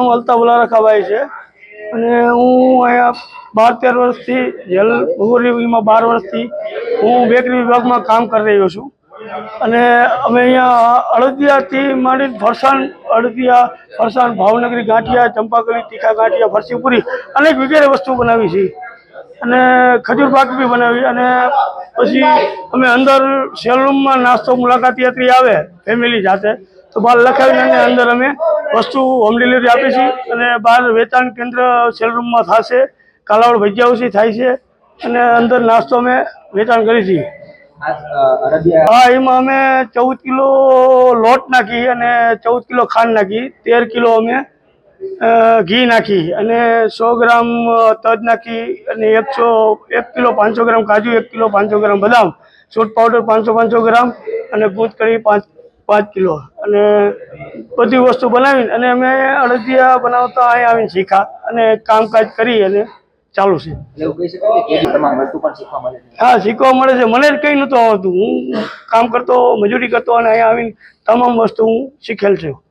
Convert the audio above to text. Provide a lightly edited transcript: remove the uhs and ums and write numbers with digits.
અલ્તાફ રખાભાઈ છે અને હું અહીંયા 12-13 વર્ષથી જેલ ભગોરીમાં 12 વર્ષથી હું બેકરી વિભાગમાં કામ કરી રહ્યો છું અને અમે અહીંયા અડદિયાથી માંડી ફરસાણ ભાવનગરી ગાંઠિયા, ચંપાકલી તીખા ગાંઠિયા, ફરસીપુરી અનેક વગેરે વસ્તુ બનાવી છે અને ખજૂર પાક બી બનાવી અને પછી અમે અંદર સેલ રૂમમાં નાસ્તો મુલાકાતી આવે ફેમિલી સાથે તો બહાર લખાવીને અંદર અમે વસ્તુ હોમ ડિલિવરી આપી છીએ અને બહાર વેચાણ કેન્દ્ર સેલ રૂમમાં થશે, કાલાવડ ભજીયા થાય છે અને અંદર નાસ્તો અમે વેચાણ કરી છીએ। હા, એમાં અમે 14 કિલો લોટ નાખી અને 14 કિલો ખાંડ નાખી, 13 કિલો અમે ઘી નાખી અને 100 ગ્રામ તજ નાખી અને 1 કિલો 500 ગ્રામ કાજુ, 1 કિલો 500 ગ્રામ બદામ, સૂટ પાવડર 500 ગ્રામ અને દૂધ કઢી 5 કિલો અને બધી વસ્તુ બનાવીને અને અમે અડદિયા બનાવતા અહીંયા આવીને શીખ્યા અને કામકાજ કરી અને ચાલુ છે। હા, શીખવા મળે છે। મને જ કંઈ નહોતું આવડતું, હું કામ કરતો, મજૂરી કરતો અને અહીંયા આવીને તમામ વસ્તુ હું શીખેલ છું।